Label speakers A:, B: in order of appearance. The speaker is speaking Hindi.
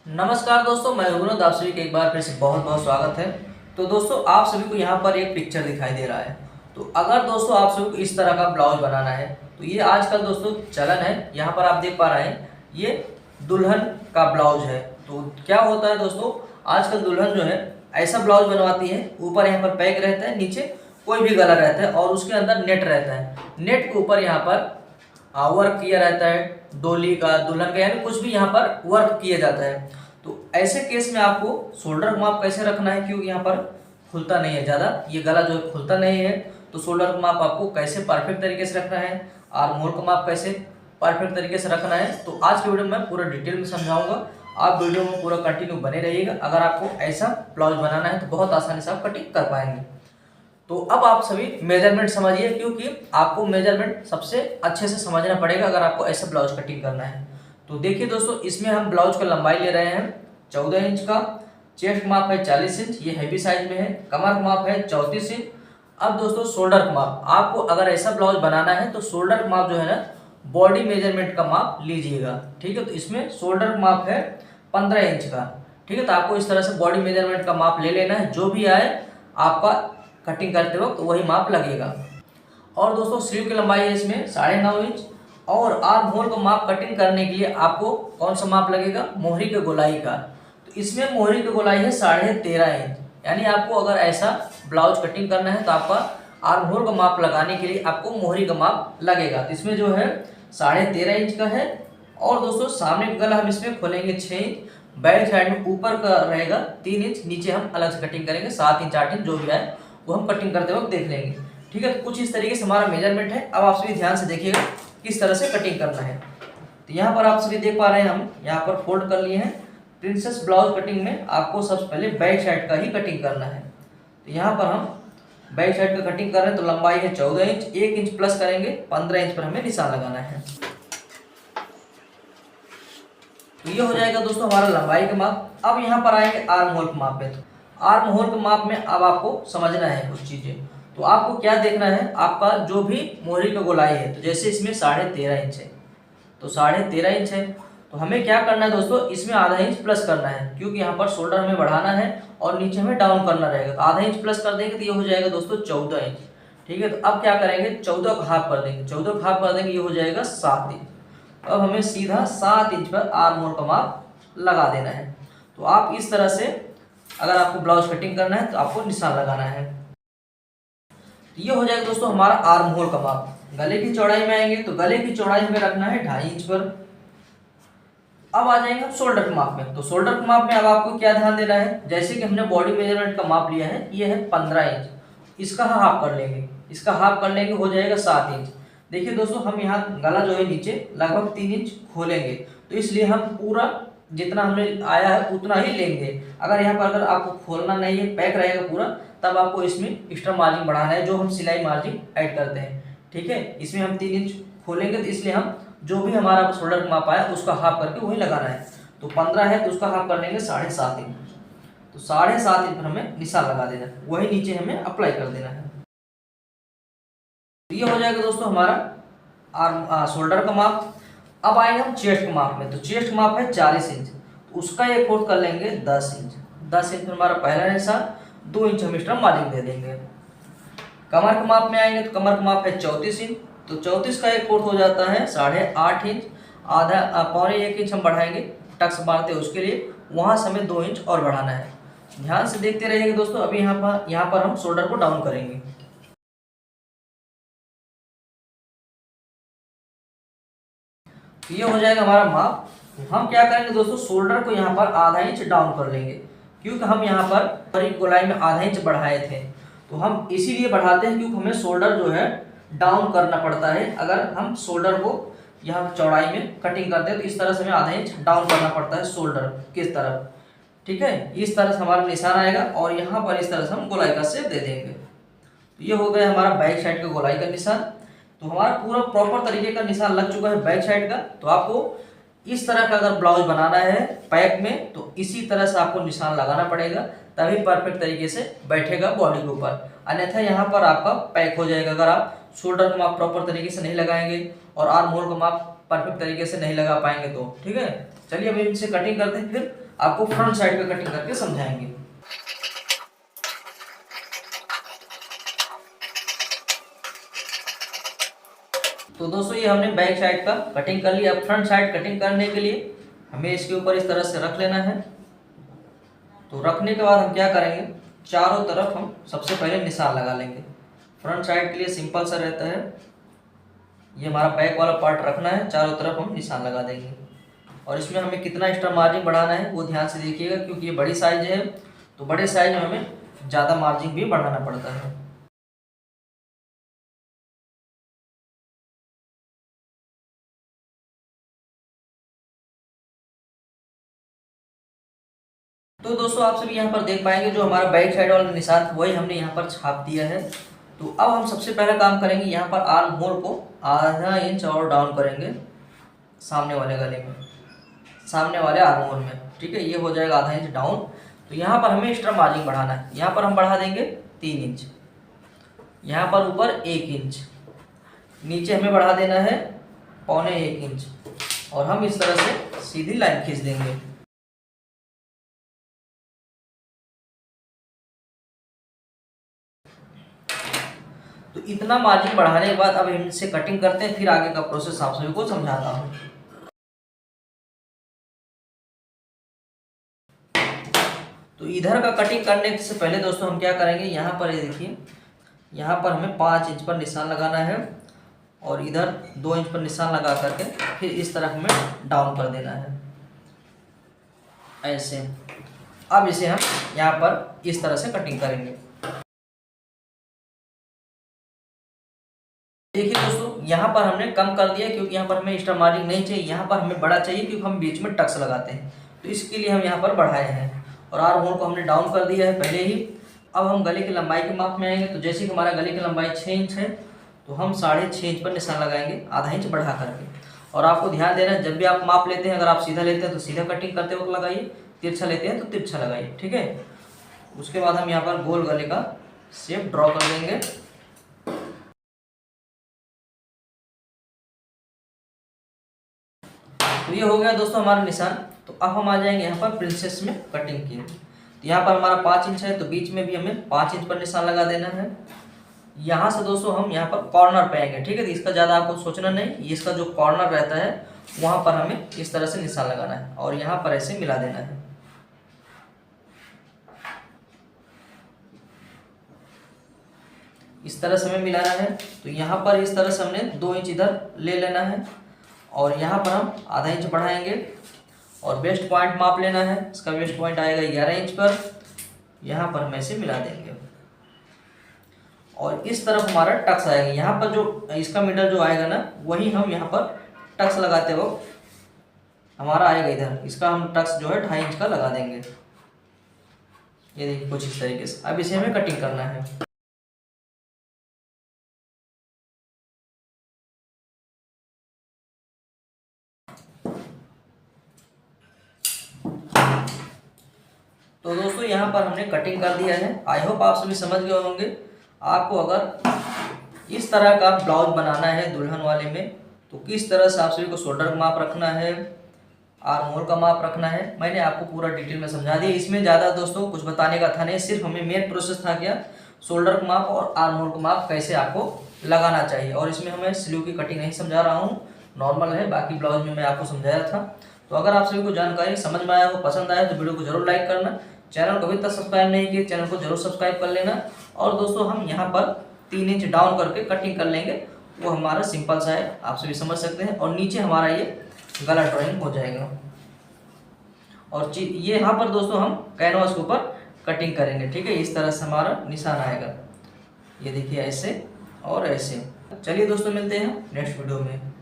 A: नमस्कार दोस्तों, मैं विनोद। आप सभी का एक बार फिर से बहुत बहुत स्वागत है। तो दोस्तों, आप सभी को यहाँ पर एक पिक्चर दिखाई दे रहा है। तो अगर दोस्तों आप सभी को इस तरह का ब्लाउज बनाना है तो ये आजकल दोस्तों चलन है। यहाँ पर आप देख पा रहे हैं, ये दुल्हन का ब्लाउज है। तो क्या होता है दोस्तों, आजकल दुल्हन जो है ऐसा ब्लाउज बनवाती है, ऊपर यहाँ पर पैक रहता है, नीचे कोई भी गला रहता है और उसके अंदर नेट रहता है। नेट के ऊपर यहाँ पर वर्क किया रहता है, डोली का, दुल्हन का, यानी कुछ भी यहाँ पर वर्क किया जाता है। तो ऐसे केस में आपको शोल्डर का माप कैसे रखना है, क्योंकि यहाँ पर खुलता नहीं है ज़्यादा, ये गला जो है खुलता नहीं है। तो शोल्डर का माप आपको कैसे परफेक्ट तरीके से रखना है, आर्म होल का माप कैसे परफेक्ट तरीके से रखना है, तो आज के वीडियो में मैं पूरा डिटेल में समझाऊंगा। आप वीडियो में पूरा कंटिन्यू बने रहिएगा। अगर आपको ऐसा ब्लाउज बनाना है तो बहुत आसानी से आप कटिंग कर पाएंगे। तो अब आप सभी मेजरमेंट समझिए, क्योंकि आपको मेजरमेंट सबसे अच्छे से समझना पड़ेगा अगर आपको ऐसा ब्लाउज कटिंग करना है। तो देखिए दोस्तों, इसमें हम ब्लाउज का लंबाई ले रहे हैं 14 इंच का, चेस्ट माप है 40 इंच, ये हैवी साइज में है, कमर का माप है 34 इंच। अब दोस्तों शोल्डर का माप, आपको अगर ऐसा ब्लाउज बनाना है तो शोल्डर का माप जो है ना, बॉडी मेजरमेंट का माप लीजिएगा। ठीक है, तो इसमें शोल्डर का माप है 15 इंच का। ठीक है, तो आपको इस तरह से बॉडी मेजरमेंट का माप ले लेना है, जो भी आए आपका कटिंग करते वक्त वही माप लगेगा। और दोस्तों स्लीव की लंबाई है इसमें 9.5 इंच। और आर्म होल को माप कटिंग करने के लिए आपको कौन सा माप लगेगा, मोहरी के गोलाई का। तो इसमें मोहरी की गोलाई है 13.5 इंच। यानी आपको अगर ऐसा ब्लाउज कटिंग करना है तो आपका आर्म होल का माप लगाने के लिए आपको मोहरी का माप लगेगा। तो इसमें जो है 13.5 इंच का है। और दोस्तों सामने का गला हम इसमें खोलेंगे 6 इंच, बैक साइड में ऊपर का रहेगा 3 इंच, नीचे हम अलग से कटिंग करेंगे 7 इंच 8 इंच, जो भी आए वो हम कटिंग करते वक्त देख लेंगे। ठीक है, तो कुछ इस तरीके से हमारा मेजरमेंट है। अब आप सभी ध्यान से देखिएगा किस तरह से कटिंग करना है। तो यहाँ पर आप सभी देख पा रहे हैं, हम यहाँ पर फोल्ड कर लिए हैं। प्रिंसेस ब्लाउज कटिंग में आपको सबसे पहले बैक साइड का ही कटिंग करना है। तो यहाँ पर हम बैक साइड का कटिंग कर रहे हैं। तो लंबाई है 14 इंच, 1 इंच प्लस करेंगे, 15 इंच पर हमें निशान लगाना है। तो ये हो जाएगा दोस्तों हमारा लंबाई का माप। अब यहाँ पर आएंगे आर्म होल के माप पे। तो आर्म होल के माप में अब आपको समझना है कुछ चीजें। तो आपको क्या देखना है, आपका जो भी मोहरी का गोलाई है, तो जैसे इसमें 13.5 इंच है, तो 13.5 इंच है, तो हमें क्या करना है दोस्तों, इसमें आधा इंच प्लस करना है, क्योंकि यहाँ पर शोल्डर हमें बढ़ाना है और नीचे हमें डाउन करना रहेगा। तो आधा इंच प्लस कर देंगे तो ये हो जाएगा दोस्तों 14 इंच। ठीक है, तो अब क्या करेंगे, 14 का हाफ कर देंगे, 14 का हाफ कर देंगे, ये हो जाएगा 7 इंच। अब हमें सीधा 7 इंच पर आर्म होल का माप लगा देना है। तो आप इस तरह से अगर आपको ब्लाउज कटिंग करना है तो आपको निशान लगाना है। ये हो जाएगा दोस्तों हमारा आर्म होल का माप। गले की चौड़ाई में आएंगे तो गले की चौड़ाई हमें रखना है 2.5 इंच पर। अब आ जाएंगे हम शोल्डर के माप में। तो शोल्डर के माप में अब आपको क्या ध्यान देना है, जैसे कि हमने बॉडी मेजरमेंट का माप लिया है, ये है 15 इंच, इसका हाफ कर लेंगे, इसका हाफ कर लेंगे, हो जाएगा 7 इंच। देखिए दोस्तों, हम यहाँ गला जो है नीचे लगभग 3 इंच खोलेंगे, तो इसलिए हम पूरा जितना हमें आया है उतना ही लेंगे। अगर यहाँ पर अगर आपको खोलना नहीं है, पैक रहेगा पूरा, तब आपको इसमें एक्स्ट्रा मार्जिन बढ़ाना है, जो हम सिलाई मार्जिन ऐड करते हैं। ठीक है, इसमें हम 3 इंच खोलेंगे, तो इसलिए हम जो भी हमारा शोल्डर का माप आया उसका हाफ करके वही लगाना है। तो 15 है तो उसका हाफ कर लेंगे 7.5 इंच। तो 7.5 इंच पर हमें निशान लगा देना है, वही नीचे हमें अप्लाई कर देना है। तो ये हो जाएगा दोस्तों हमारा आर्म शोल्डर का माप। अब आएंगे हम चेस्ट के माप में। तो चेस्ट का माप है 40 इंच, तो उसका एक फोर्थ कर लेंगे 10 इंच। 10 इंच में हमारा पहला निशान, 2 इंच हम एक्स्ट्रा मार्जिन दे देंगे। कमर के माप में आएंगे तो कमर का माप है 34 इंच, तो 34 का एक फोर्थ हो जाता है 8.5 इंच। आधा 1.25 इंच हम बढ़ाएंगे, टक्स मारते हैं उसके लिए, वहां से हमें 2 इंच और बढ़ाना है। ध्यान से देखते रहिएगा दोस्तों। अभी यहाँ पर हम शोल्डर को डाउन करेंगे। तो ये हो जाएगा हमारा माप। हम क्या करेंगे दोस्तों, शोल्डर को यहाँ पर आधा इंच डाउन कर लेंगे, क्योंकि हम यहाँ पर गोलाई में आधा इंच बढ़ाए थे। तो हम इसीलिए बढ़ाते हैं क्योंकि हमें शोल्डर जो है डाउन करना पड़ता है। अगर हम शोल्डर को यहाँ चौड़ाई में कटिंग करते हैं तो इस तरह से हमें आधा इंच डाउन करना पड़ता है शोल्डर किस तरफ। ठीक है, इस तरह से हमारा निशान आएगा और यहाँ पर इस तरह से हम गोलाई का शेप दे देंगे। तो ये हो गया हमारा बैक साइड का गोलाई का निशान। तो हमारा पूरा प्रॉपर तरीके का निशान लग चुका है बैक साइड का। तो आपको इस तरह का अगर ब्लाउज बनाना है पैक में तो इसी तरह से आपको निशान लगाना पड़ेगा, तभी परफेक्ट तरीके से बैठेगा बॉडी के ऊपर। अन्यथा यहाँ पर आपका पैक हो जाएगा अगर आप शोल्डर का माप प्रॉपर तरीके से नहीं लगाएंगे और आर्म होल का माप परफेक्ट तरीके से नहीं लगा पाएंगे तो। ठीक है, चलिए अब इनसे कटिंग करते हैं, फिर आपको फ्रंट साइड पे कटिंग करके समझाएंगे। तो दोस्तों ये हमने बैक साइड का कटिंग कर लिया। अब फ्रंट साइड कटिंग करने के लिए हमें इसके ऊपर इस तरह से रख लेना है। तो रखने के बाद हम क्या करेंगे, चारों तरफ हम सबसे पहले निशान लगा लेंगे। फ्रंट साइड के लिए सिंपल सा रहता है, ये हमारा बैक वाला पार्ट रखना है, चारों तरफ हम निशान लगा देंगे। और इसमें हमें कितना एक्स्ट्रा मार्जिन बढ़ाना है वो ध्यान से देखिएगा, क्योंकि ये बड़ी साइज है तो बड़े साइज में हमें ज़्यादा मार्जिन भी बढ़ाना पड़ता है। तो दोस्तों आप सभी यहाँ पर देख पाएंगे जो हमारा बैक साइड वाला निशान वही हमने यहाँ पर छाप दिया है। तो अब हम सबसे पहला काम करेंगे, यहाँ पर आर्म होल को आधा इंच और डाउन करेंगे सामने वाले गले में, सामने वाले आर्म होल में। ठीक है, ये हो जाएगा आधा इंच डाउन। तो यहाँ पर हमें एक्स्ट्रा मार्जिन बढ़ाना है, यहाँ पर हम बढ़ा देंगे 3 इंच, यहाँ पर ऊपर 1 इंच, नीचे हमें बढ़ा देना है 1.25 इंच, और हम इस तरह से सीधी लाइन खींच देंगे। तो इतना मार्जिन बढ़ाने के बाद अब इनसे कटिंग करते हैं, फिर आगे का प्रोसेस आप सभी को समझाता हूँ। तो इधर का कटिंग करने से पहले दोस्तों हम क्या करेंगे, यहाँ पर ये देखिए, यहाँ पर हमें 5 इंच पर निशान लगाना है और इधर 2 इंच पर निशान लगा करके फिर इस तरह हमें डाउन कर देना है ऐसे। अब इसे हम यहाँ पर इस तरह से कटिंग करेंगे। देखिए दोस्तों, यहाँ पर हमने कम कर दिया क्योंकि यहाँ पर हमें एक्स्ट्रा मार्जिन नहीं चाहिए, यहाँ पर हमें बड़ा चाहिए क्योंकि हम बीच में टक्स लगाते हैं, तो इसके लिए हम यहाँ पर बढ़ाए हैं। और आर्म होल को हमने डाउन कर दिया है पहले ही। अब हम गले की लंबाई के माप में आएंगे। तो जैसे कि हमारा गले की लंबाई 6 इंच है तो हम 6.5 इंच पर निशान लगाएंगे, आधा इंच बढ़ा करके। और आपको ध्यान देना है, जब भी आप माप लेते हैं, अगर आप सीधा लेते हैं तो सीधा कटिंग करते वक्त लगाइए, तिरछा लेते हैं तो तिरछा लगाइए। ठीक है, उसके बाद हम यहाँ पर गोल गले का शेप ड्रॉ कर देंगे। तो ये हो गया दोस्तों हमारा निशान। तो अब हम आ जाएंगे यहाँ पर प्रिंसेस में कटिंग की। तो यहाँ पर हमारा 5 इंच है तो बीच में भी हमें 5 इंच पर निशान लगा देना है। यहाँ से दोस्तों हम यहाँ पर कॉर्नर पे आएंगे। ठीक है, तो इसका ज़्यादा आपको सोचना नहीं, इसका जो कॉर्नर रहता है वहाँ पर हमें इस तरह से निशान लगाना है और यहाँ पर ऐसे मिला देना है। इस तरह से हमें मिलाना है। तो यहाँ पर इस तरह से हमने 2 इंच इधर ले लेना है और यहाँ पर हम आधा इंच बढ़ाएंगे और वेस्ट पॉइंट माप लेना है। इसका वेस्ट पॉइंट आएगा 11 इंच पर, यहाँ पर हम ऐसे मिला देंगे और इस तरफ हमारा टक्स आएगा। यहाँ पर जो इसका मिडल जो आएगा ना, वही हम यहाँ पर टक्स लगाते वक्त हमारा आएगा इधर, इसका हम टक्स जो है 2.5 इंच का लगा देंगे। ये देखिए कुछ इस तरीके से। अब इसे हमें कटिंग करना है। तो दोस्तों यहाँ पर हमने कटिंग कर दिया है। आई होप आप सभी समझ गए होंगे। आपको अगर इस तरह का ब्लाउज बनाना है दुल्हन वाले में, तो किस तरह से आप सभी को शोल्डर का माप रखना है, आर्म होल का माप रखना है, मैंने आपको पूरा डिटेल में समझा दिया। इसमें ज़्यादा दोस्तों कुछ बताने का था नहीं, सिर्फ हमें मेन प्रोसेस था क्या, शोल्डर का माप और आर्म होल का माप कैसे आपको लगाना चाहिए। और इसमें हमें स्लीव की कटिंग नहीं समझा रहा हूँ, नॉर्मल है, बाकी ब्लाउज में मैं आपको समझाया था। तो अगर आप सभी को जानकारी समझ में आया हो, पसंद आया तो वीडियो को जरूर लाइक करना। चैनल को अभी तक सब्सक्राइब नहीं किया, चैनल को जरूर सब्सक्राइब कर लेना। और दोस्तों हम यहाँ पर 3 इंच डाउन करके कटिंग कर लेंगे, वो हमारा सिंपल सा है, आप सभी समझ सकते हैं। और नीचे हमारा ये गला ड्राइंग हो जाएगा। और ये यहाँ पर दोस्तों हम कैनवास के ऊपर कटिंग करेंगे। ठीक है, इस तरह से हमारा निशान आएगा, ये देखिए ऐसे और ऐसे। चलिए दोस्तों मिलते हैं नेक्स्ट वीडियो में।